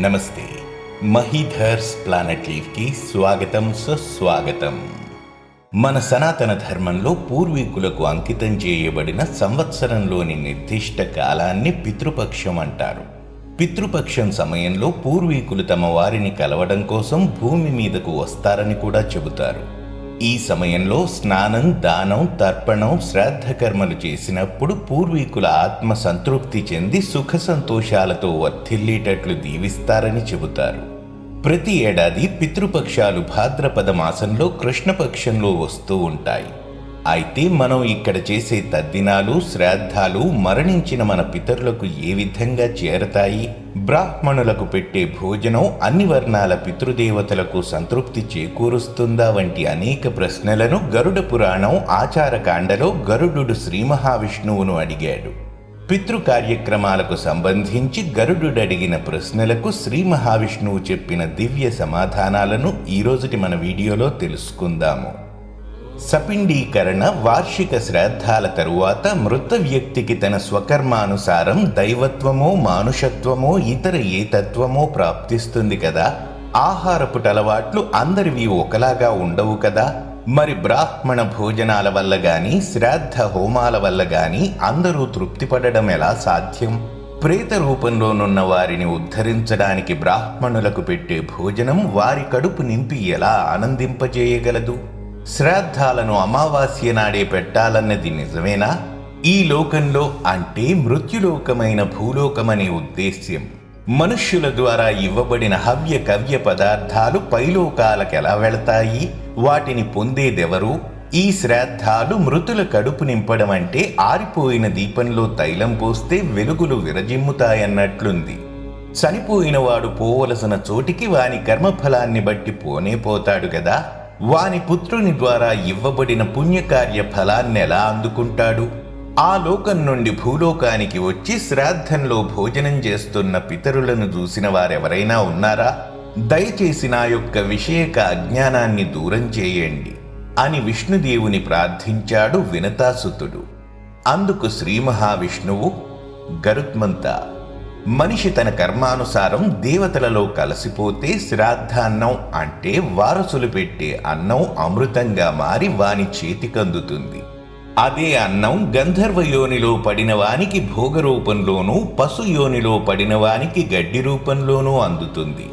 నమస్తే. మహీధర్స్ ప్లానెట్ లీఫ్కి స్వాగతం, సుస్వాగతం. మన సనాతన ధర్మంలో పూర్వీకులకు అంకితం చేయబడిన సంవత్సరంలోని నిర్దిష్ట కాలాన్ని పితృపక్షం అంటారు. పితృపక్షం సమయంలో పూర్వీకులు తమ వారిని కలవడం కోసం భూమి మీదకు వస్తారని కూడా చెబుతారు. ఈ సమయంలో స్నానం, దానం, తర్పణం, శ్రాద్ధ కర్మలు చేసినప్పుడు పూర్వీకుల ఆత్మ సంతృప్తి చెంది సుఖ సంతోషాలతో వర్ధిల్లేటట్లు దీవిస్తారని చెబుతారు. ప్రతి ఏడాది పితృపక్షాలు భాద్రపద మాసంలో కృష్ణపక్షంలో వస్తూ ఉంటాయి. అయితే మనం ఇక్కడ చేసే తద్దినాలు, శ్రాద్ధాలు మరణించిన మన పితరులకు ఏ విధంగా చేరతాయి? బ్రాహ్మణులకు పెట్టే భోజనం అన్ని వర్ణాల పితృదేవతలకు సంతృప్తి చేకూరుస్తుందా? వంటి అనేక ప్రశ్నలను గరుడ పురాణం ఆచారకాండలో గరుడు శ్రీ మహావిష్ణువును అడిగాడు. పితృ కార్యక్రమాలకు సంబంధించి గరుడు అడిగిన ప్రశ్నలకు శ్రీ మహావిష్ణువు చెప్పిన దివ్య సమాధానాలను ఈరోజుటి మన వీడియోలో తెలుసుకుందాము. సపిండీకరణ వార్షిక శ్రాద్ధాల తరువాత మృత వ్యక్తికి తన స్వకర్మానుసారం దైవత్వమో, మానుషత్వమో, ఇతర ఏ తత్వమో ప్రాప్తిస్తుంది కదా. ఆహారపు అలవాట్లు అందరివి ఒకలాగా ఉండవు కదా. మరి బ్రాహ్మణ భోజనాల వల్ల గాని, శ్రాద్ధ హోమాల వల్ల గాని అందరూ తృప్తిపడడం ఎలా సాధ్యం? ప్రేత రూపంలోనున్న వారిని ఉద్ధరించడానికి బ్రాహ్మణులకు పెట్టే భోజనం వారి కడుపు నింపి ఎలా ఆనందింపజేయగలదు? శ్రాద్ధాలను అమావాస్య నాడే పెట్టాలన్నది నిజమేనా? ఈ లోకంలో అంటే మృత్యులోకమైన భూలోకమనే ఉద్దేశ్యం. మనుష్యుల ద్వారా ఇవ్వబడిన హవ్య కవ్య పదార్థాలు పైలోకాలకు ఎలా వెళతాయి? వాటిని పొందేదెవరు? ఈ శ్రాద్ధాలు మృతుల కడుపు నింపడం అంటే ఆరిపోయిన దీపంలో తైలం పోస్తే వెలుగులు విరజిమ్ముతాయన్నట్లుంది. చనిపోయిన వాడు పోవలసిన చోటికి వాని కర్మఫలాన్ని బట్టి పోనే పోతాడు కదా. వాని పుత్రుని ద్వారా ఇవ్వబడిన పుణ్యకార్య ఫలాన్ని ఎలా అందుకుంటాడు? ఆ లోకం నుండి భూలోకానికి వచ్చి శ్రాద్ధంలో భోజనం చేస్తున్న పితరులను చూసిన వారెవరైనా ఉన్నారా? దయచేసి నా యొక్క విషయక అజ్ఞానాన్ని దూరం చేయండి అని విష్ణుదేవుని ప్రార్థించాడు వినతాసుతుడు. అందుకు శ్రీ మహావిష్ణువు, గరుత్మంత, మనిషి తన కర్మానుసారం దేవతలలో కలిసిపోతే శ్రాద్ధాన్నం అంటే వారసులు పెట్టే అన్నం అమృతంగా మారి వాని చేతికందుతుంది. అదే అన్నం గంధర్వ యోనిలో పడిన వానికి భోగ రూపంలోనూ, పశు యోనిలో పడిన వానికి గడ్డి రూపంలోనూ అందుతుంది.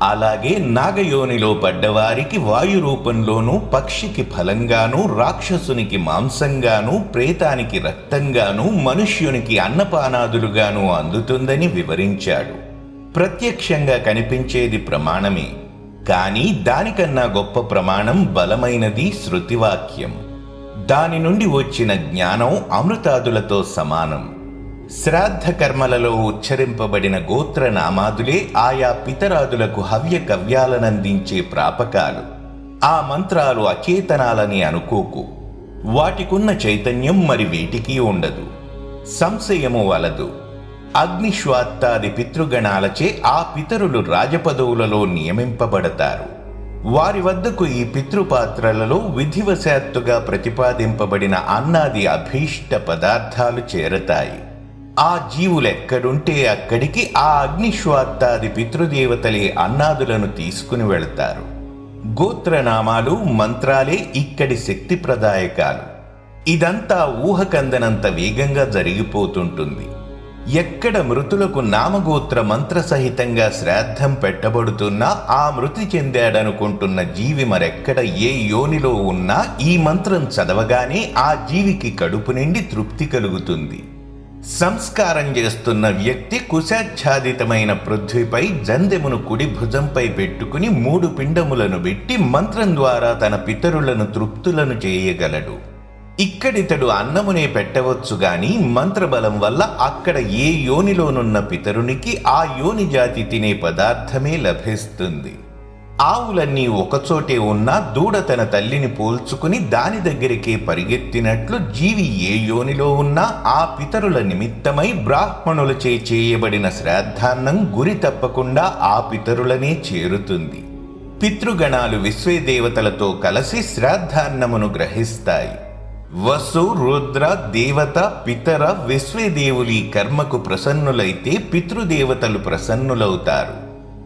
అలాగే నాగయోనిలో పడ్డవారికి వాయు రూపంలోనూ, పక్షికి ఫలంగానూ, రాక్షసునికి మాంసంగానూ, ప్రేతానికి రక్తంగానూ, మనుష్యునికి అన్నపానాదులుగానూ అందుతుందని వివరించాడు. ప్రత్యక్షంగా కనిపించేది ప్రమాణమే, కానీ దానికన్నా గొప్ప ప్రమాణం బలమైనది శృతివాక్యం. దాని నుండి వచ్చిన జ్ఞానం అమృతాదులతో సమానం. శ్రాద్ధ కర్మలలో ఉచ్చరింపబడిన గోత్రనామాదులే ఆయా పితరాదులకు హవ్య కవ్యాలనందించే ప్రాపకాలు. ఆ మంత్రాలు అచేతనాలని అనుకోకు. వాటికున్న చైతన్యం మరి వేటికి ఉండదు. సంశయము వలదు. అగ్నిశ్వాత్తాది పితృగణాలచే ఆ పితరులు రాజపదవులలో నియమింపబడతారు. వారి వద్దకు ఈ పితృపాత్రలలో విధివశాత్తుగా ప్రతిపాదింపబడిన అన్నాది అభీష్ట పదార్థాలు చేరతాయి. ఆ జీవులెక్కడుంటే అక్కడికి ఆ అగ్నిశ్వాత్తాది పితృదేవతలే అన్నాదులను తీసుకుని వెళతారు. గోత్రనామాలు, మంత్రాలే ఇక్కడి శక్తి ప్రదాయకాలు. ఇదంతా ఊహకందనంత వేగంగా జరిగిపోతుంటుంది. ఎక్కడ మృతులకు నామగోత్ర మంత్రసహితంగా శ్రాద్ధం పెట్టబడుతున్నా ఆ మృతి చెందాడనుకుంటున్న జీవి మరెక్కడ ఏ యోనిలో ఉన్నా ఈ మంత్రం చదవగానే ఆ జీవికి కడుపు నిండి తృప్తి కలుగుతుంది. సంస్కారం చేస్తున్న వ్యక్తి కుశాచ్ఛాదితమైన పృథ్వీపై జందెమును కుడి భుజంపై పెట్టుకుని 3 పిండములను పెట్టి మంత్రం ద్వారా తన పితరులను తృప్తులను చేయగలడు. ఇక్కడితడు అన్నమునే పెట్టవచ్చు గాని మంత్రబలం వల్ల అక్కడ ఏ యోనిలోనున్న పితరునికి ఆ యోని జాతి తినే పదార్థమే లభిస్తుంది. ఆవులన్నీ ఒకచోటే ఉన్నా దూడ తన తల్లిని పోల్చుకుని దాని దగ్గరికే పరిగెత్తినట్లు జీవి ఏ యోనిలో ఉన్నా ఆ పితరుల నిమిత్తమై బ్రాహ్మణులచే చేయబడిన శ్రాద్ధాన్నం గురి తప్పకుండా ఆ పితరులనే చేరుతుంది. పితృగణాలు విశ్వేదేవతలతో కలిసి శ్రాద్ధాన్నమును గ్రహిస్తాయి. వసు, రుద్ర, దేవత, పితర, విశ్వేదేవులు ఈ కర్మకు ప్రసన్నులైతే పితృదేవతలు ప్రసన్నులవుతారు.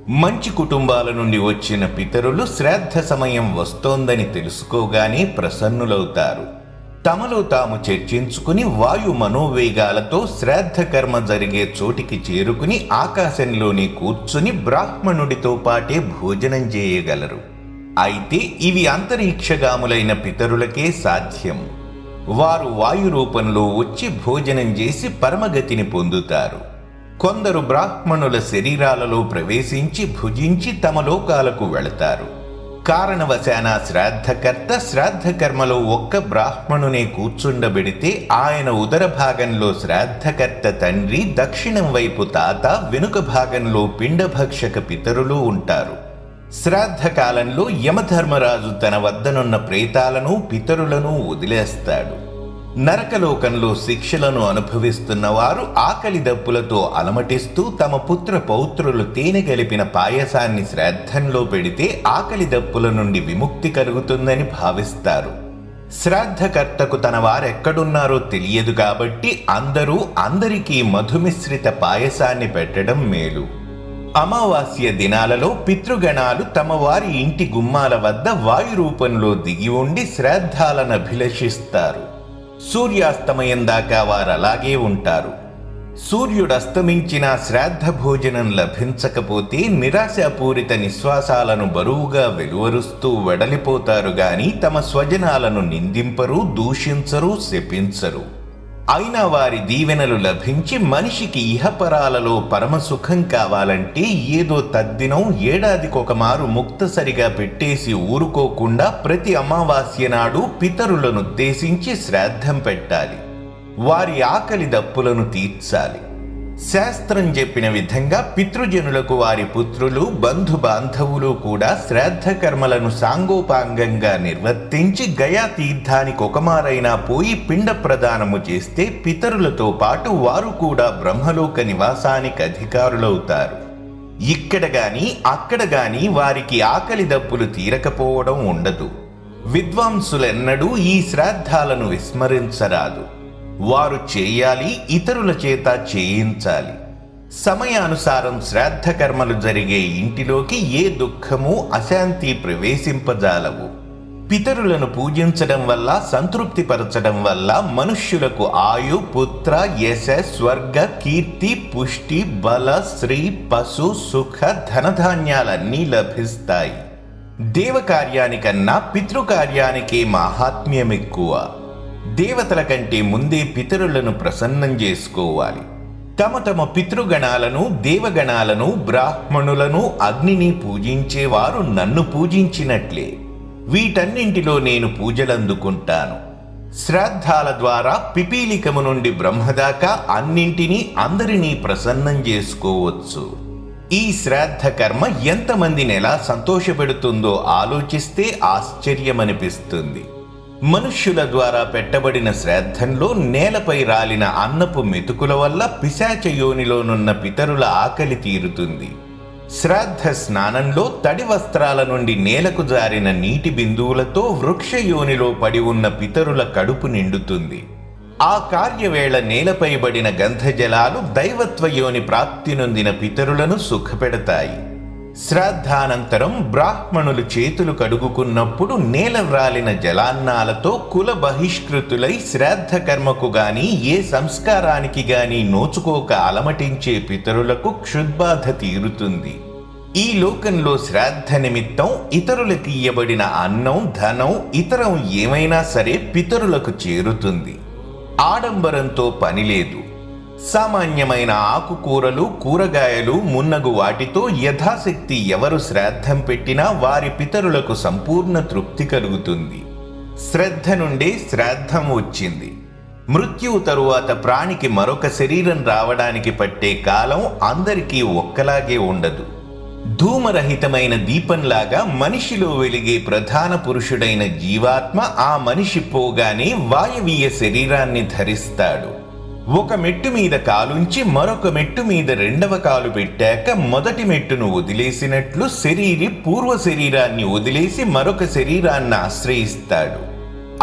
మంచి కుటుంబాల నుండి వచ్చిన పితరులు శ్రాద్ధ సమయం వస్తోందని తెలుసుకోగానే ప్రసన్నులవుతారు. తమలో తాము చర్చించుకుని వాయు మనోవేగాలతో శ్రాద్ధ కర్మ జరిగే చోటికి చేరుకుని ఆకాశంలోనే కూర్చుని బ్రాహ్మణుడితో పాటే భోజనం చేయగలరు. అయితే ఇవి అంతరిక్షగాములైన పితరులకే సాధ్యం. వారు వాయు రూపంలో వచ్చి భోజనం చేసి పరమగతిని పొందుతారు. కొందరు బ్రాహ్మణుల శరీరాలలో ప్రవేశించి భుజించి తమ లోకాలకు వెళతారు. కారణవశాన శ్రాద్ధకర్త శ్రాద్ధ కర్మలో ఒక్క బ్రాహ్మణునే కూర్చుండబెడితే ఆయన ఉదర భాగంలో శ్రాద్ధకర్త తండ్రి, దక్షిణం వైపు తాత, వెనుక భాగంలో పిండభక్షక పితరులు ఉంటారు. శ్రాద్ధ కాలంలో యమధర్మరాజు తన వద్దనున్న ప్రేతాలను పితరులను వదిలేస్తాడు. నరకలోకంలో శిక్షలను అనుభవిస్తున్న వారు ఆకలి దప్పులతో అలమటిస్తూ తమ పుత్ర పౌత్రులు తేనె కలిపిన పాయసాన్ని శ్రాద్ధంలో పెడితే ఆకలి దప్పుల నుండి విముక్తి కలుగుతుందని భావిస్తారు. శ్రాద్ధకర్తకు తన వారెక్కడున్నారో తెలియదు కాబట్టి అందరికీ మధుమిశ్రిత పాయసాన్ని పెట్టడం మేలు. అమావాస్య దినాలలో పితృగణాలు తమ వారి ఇంటి గుమ్మాల వద్ద వాయు రూపంలో దిగి ఉండి శ్రాద్ధాలను అభిలషిస్తారు. సూర్యాస్తమయం దాకా వారు అలాగే ఉంటారు. సూర్యుడస్తమించిన శ్రాద్ధ భోజనం లభించకపోతే నిరాశాపూరిత నిశ్వాసాలను బరువుగా వెలువరుస్తూ వెడలిపోతారు గాని తమ స్వజనాలను నిందింపరు, దూషించరు, శపించరు. అయినా వారి దీవెనలు లభించి మనిషికి ఇహపరాలలో పరమసుఖం కావాలంటే ఏదో తద్దినం ఏడాదికొకమారు ముక్తసరిగా పెట్టేసి ఊరుకోకుండా ప్రతి అమావాస్య నాడు పితరులనుద్దేశించి శ్రాద్ధం పెట్టాలి. వారి ఆకలి దప్పులను తీర్చాలి. శాస్త్రం చెప్పిన విధంగా పితృజనులకు వారి పుత్రులు, బంధు బాంధవులు కూడా శ్రాద్ధ కర్మలను సాంగోపాంగంగా నిర్వర్తించి గయా తీర్థానికి ఒకమారైనా పోయి పిండ ప్రదానము చేస్తే పితరులతో పాటు వారు కూడా బ్రహ్మలోక నివాసానికి అధికారులవుతారు. ఇక్కడ గాని అక్కడ గాని వారికి ఆకలి దప్పులు తీరకపోవడం ఉండదు. విద్వాంసులెన్నడూ ఈ శ్రాద్ధాలను విస్మరించరాదు. వారు చేయాలి, ఇతరుల చేత చేయించాలి. సమయానుసారం శ్రాద్ధ కర్మలు జరిగే ఇంటిలోకి ఏ దుఃఖము, అశాంతి ప్రవేశింపజాలవు. పితరులను పూజించడం వల్ల, సంతృప్తిపరచడం వల్ల మనుష్యులకు ఆయు, పుత్ర, యశ, స్వర్గ, కీర్తి, పుష్టి, బల, శ్రీ, పశు, సుఖ, ధనధాన్యాలన్నీ లభిస్తాయి. దేవకార్యానికన్నా పితృకార్యానికే మహాత్మ్యం ఎక్కువ. దేవతల కంటే ముందే పితరులను ప్రసన్నం చేసుకోవాలి. తమ పితృగణాలను, దేవగణాలను, బ్రాహ్మణులను, అగ్నిని పూజించేవారు నన్ను పూజించినట్లే. వీటన్నింటిలో నేను పూజలందుకుంటాను. శ్రాద్ధాల ద్వారా పిపీలికము నుండి బ్రహ్మదాకా అన్నింటినీ, అందరినీ ప్రసన్నం చేసుకోవచ్చు. ఈ శ్రాద్ధ కర్మ ఎంతమందిని ఎలా సంతోషపెడుతుందో ఆలోచిస్తే ఆశ్చర్యమనిపిస్తుంది. మనుష్యుల ద్వారా పెట్టబడిన శ్రాద్ధంలో నేలపై రాలిన అన్నపు మెతుకుల వల్ల పిశాచ యోనిలోనున్న పితరుల ఆకలి తీరుతుంది. శ్రాద్ధ స్నానంలో తడి వస్త్రాల నుండి నేలకు జారిన నీటి బిందువులతో వృక్ష యోనిలో పడి ఉన్న పితరుల కడుపు నిండుతుంది. ఆ కార్యవేళ నేలపై పడిన గంధజలాలు దైవత్వ యోని ప్రాప్తి నొందిన పితరులను సుఖపెడతాయి. శ్రాద్ధానంతరం బ్రాహ్మణులు చేతులు కడుగుకున్నప్పుడు నేల వ్రాలిన జలాన్నాలతో కుల బహిష్కృతులై శ్రాద్ధ కర్మకు గాని ఏ సంస్కారానికి గాని నోచుకోక అలమటించే పితరులకు క్షుద్బాధ తీరుతుంది. ఈ లోకంలో శ్రాద్ధ నిమిత్తం ఇతరులకు ఇయ్యబడిన అన్నం, ధనం, ఇతరం ఏమైనా సరే పితరులకు చేరుతుంది. ఆడంబరంతో పనిలేదు. సామాన్యమైన ఆకుకూరలు, కూరగాయలు మున్నగు వాటితో యథాశక్తి ఎవరు శ్రాద్ధం పెట్టినా వారి పితరులకు సంపూర్ణ తృప్తి కలుగుతుంది. శ్రద్ధ నుండే శ్రాద్ధం వచ్చింది. మృత్యువు తరువాత ప్రాణికి మరొక శరీరం రావడానికి పట్టే కాలం అందరికీ ఒక్కలాగే ఉండదు. ధూమరహితమైన దీపంలాగా మనిషిలో వెలిగే ప్రధాన పురుషుడైన జీవాత్మ ఆ మనిషి పోగానే వాయవీయ శరీరాన్ని ధరిస్తాడు. ఒక మెట్టు మీద కాలుంచి మరొక మెట్టు మీద రెండవ కాలు పెట్టాక మొదటి మెట్టును వదిలేసినట్లు శరీరి పూర్వ శరీరాన్ని వదిలేసి మరొక శరీరాన్ని ఆశ్రయిస్తాడు.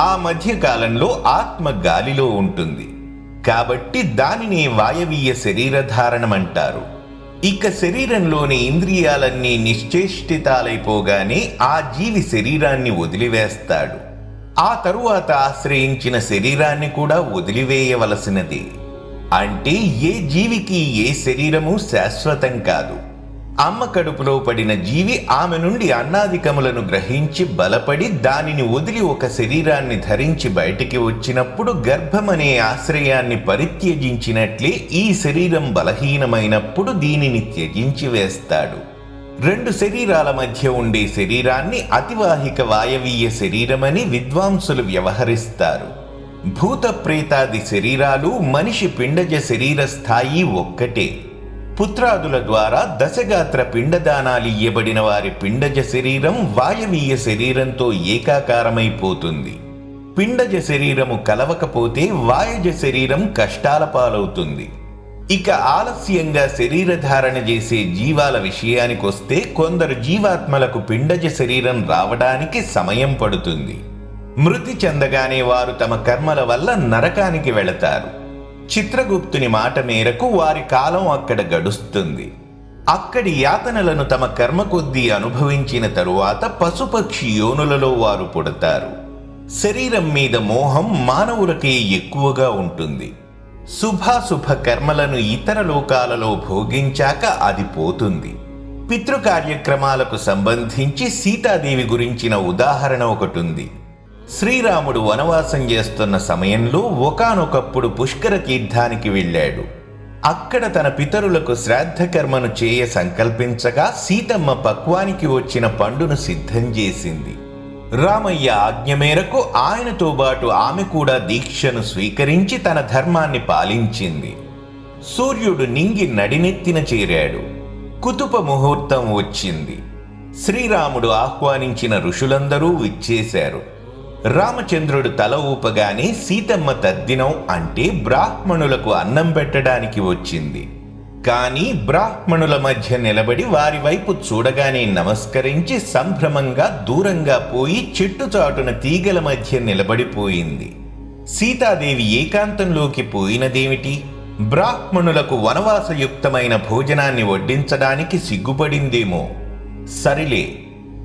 ఆ మధ్య కాలంలో ఆత్మ గాలిలో ఉంటుంది కాబట్టి దానిని వాయవీయ శరీరధారణమంటారు. ఇక శరీరంలోని ఇంద్రియాలన్నీ నిశ్చేష్టితాలైపోగానే ఆ జీవి శరీరాన్ని వదిలివేస్తాడు. ఆ తరువాత ఆశ్రయించిన శరీరాన్ని కూడా వదిలివేయవలసినది. అంటే ఏ జీవికి ఏ శరీరము శాశ్వతం కాదు. అమ్మ కడుపులో పడిన జీవి ఆమె నుండి అన్నాదికములను గ్రహించి బలపడి దానిని వదిలి ఒక శరీరాన్ని ధరించి బయటికి వచ్చినప్పుడు గర్భమనే ఆశ్రయాన్ని పరిత్యజించినట్లే ఈ శరీరం బలహీనమైనప్పుడు దీనిని త్యజించి వేస్తాడు. రెండు శరీరాల మధ్య ఉండే శరీరాన్ని అతివాహిక వాయవీయ శరీరమని విద్వాంసులు వ్యవహరిస్తారు. భూత ప్రేతాది శరీరాలు మనిషి పిండజ శరీర స్థాయి ఒక్కటే. పుత్రాదుల ద్వారా దశగాత్ర పిండదానాలు ఇయ్యబడిన వారి పిండజ శరీరం వాయవీయ శరీరంతో ఏకాకారమైపోతుంది. పిండజ శరీరము కలవకపోతే వాయజ శరీరం కష్టాల పాలవుతుంది. ఇక ఆలస్యంగా శరీరధారణ చేసే జీవాల విషయానికొస్తే కొందరు జీవాత్మలకు పిండజ శరీరం రావడానికి సమయం పడుతుంది. మృతి చెందగానే వారు తమ కర్మల వల్ల నరకానికి వెళతారు. చిత్రగుప్తుని మాట మేరకు వారి కాలం అక్కడ గడుస్తుంది. అక్కడి యాతనలను తమ కర్మ కొద్దీ అనుభవించిన తరువాత పశుపక్షి యోనులలో వారు పుడతారు. శరీరం మీద మోహం మానవులకే ఎక్కువగా ఉంటుంది. శుభాశుభ కర్మలను ఇతర లోకాలలో భోగించాక అది పోతుంది. పితృకార్యక్రమాలకు సంబంధించి సీతాదేవి గురించిన ఉదాహరణ ఒకటుంది. శ్రీరాముడు వనవాసం చేస్తున్న సమయంలో ఒకానొకప్పుడు పుష్కర తీర్థానికి వెళ్ళాడు. అక్కడ తన పితరులకు శ్రాద్ధ కర్మను చేయ సంకల్పించగా సీతమ్మ పక్వానికి వచ్చిన పండును సిద్ధం చేసింది. రామయ్య ఆజ్ఞ మేరకు ఆయనతో పాటు ఆమె కూడా దీక్షను స్వీకరించి తన ధర్మాన్ని పాలించింది. సూర్యుడు నింగి నడినెత్తిన చేరాడు. కుతుప ముహూర్తం వచ్చింది. శ్రీరాముడు ఆహ్వానించిన ఋషులందరూ విచ్చేశారు. రామచంద్రుడు తల ఊపగానే సీతమ్మ తద్దినం అంటే బ్రాహ్మణులకు అన్నం పెట్టడానికి వచ్చింది. కానీ బ్రాహ్మణుల మధ్య నిలబడి వారి వైపు చూడగానే నమస్కరించి సంభ్రమంగా దూరంగా పోయి చెట్టుచాటున తీగల మధ్య నిలబడిపోయింది. సీతాదేవి ఏకాంతంలోకి పోయినదేమిటి? బ్రాహ్మణులకు వనవాసయుక్తమైన భోజనాన్ని వడ్డించడానికి సిగ్గుపడిందేమో. సరిలే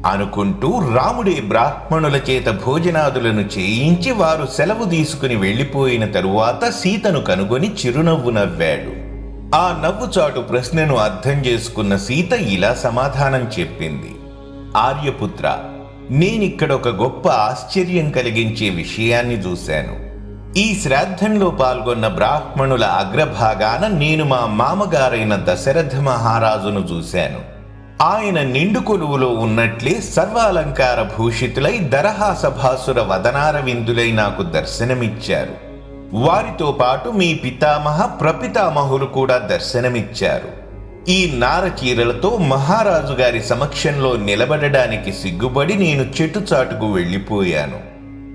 అనుకుంటూ రాముడే బ్రాహ్మణుల చేత భోజనాదులను చేయించి వారు సెలవు తీసుకుని వెళ్ళిపోయిన తరువాత సీతను కనుగొని చిరునవ్వు నవ్వాడు. ఆ నవ్వుచాటు ప్రశ్నను అర్థం చేసుకున్న సీత ఇలా సమాధానం చెప్పింది. ఆర్యపుత్ర, నేనిక్కడ ఒక గొప్ప ఆశ్చర్యం కలిగించే విషయాన్ని చూశాను. ఈ శ్రాద్ధంలో పాల్గొన్న బ్రాహ్మణుల అగ్రభాగాన నేను మా మామగారైన దశరథ మహారాజును చూశాను. ఆయన నిండు కొలువులో ఉన్నట్లే సర్వాలంకార భూషితులై దరహాసభాసుర వదనార విందులై నాకు దర్శనమిచ్చారు. వారితో పాటు మీ పితామహ ప్రపితామహులు కూడా దర్శనమిచ్చారు. ఈ నారచీరలతో మహారాజు గారి సమక్షంలో నిలబడడానికి సిగ్గుపడి నేను చెట్టుచాటుకు వెళ్ళిపోయాను.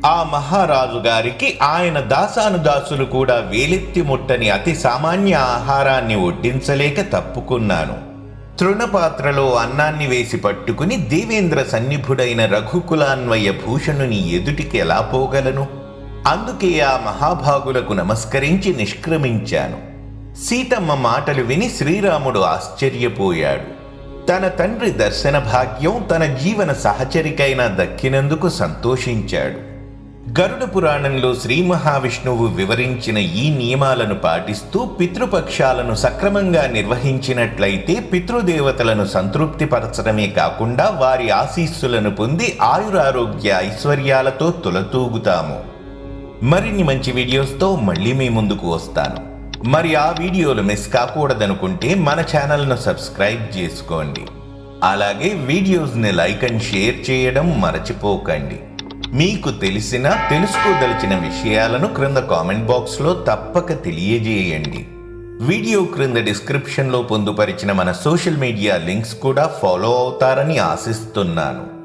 ఆ మహారాజు గారికి ఆయన దాసానుదాసులు కూడా వేలెత్తి ముట్టని అతి సామాన్య ఆహారాన్ని వడ్డించలేక తప్పుకున్నాను. తృణపాత్రలో అన్నాన్ని వేసి పట్టుకుని దేవేంద్ర సన్నిభుడైన రఘుకులాన్వయ భూషణుని ఎదుటికి ఎలా పోగలను? అందుకే ఆ మహాభాగులకు నమస్కరించి నిష్క్రమించాను. సీతమ్మ మాటలు విని శ్రీరాముడు ఆశ్చర్యపోయాడు. తన తండ్రి దర్శన భాగ్యం తన జీవన సహచరికైనా దక్కినందుకు సంతోషించాడు. గరుడ పురాణంలో శ్రీ మహావిష్ణువు వివరించిన ఈ నియమాలను పాటిస్తూ పితృపక్షాలను సక్రమంగా నిర్వహించినట్లయితే పితృదేవతలను సంతృప్తిపరచడమే కాకుండా వారి ఆశీస్సులను పొంది ఆయురారోగ్య ఐశ్వర్యాలతో తులతూగుతాము. మరిన్ని మంచి వీడియోస్తో మళ్ళీ మీ ముందుకు వస్తాను. మరి ఆ వీడియోలు మిస్ కాకూడదనుకుంటే మన ఛానల్ను సబ్స్క్రైబ్ చేసుకోండి. అలాగే వీడియోస్ని లైక్ అండ్ షేర్ చేయడం మరచిపోకండి. మీకు తెలుసుకోదలిచిన విషయాలను క్రింద కామెంట్ బాక్స్లో తప్పక తెలియజేయండి. వీడియో క్రింద డిస్క్రిప్షన్లో పొందుపరిచిన మన సోషల్ మీడియా లింక్స్ కూడా ఫాలో అవుతారని ఆశిస్తున్నాను.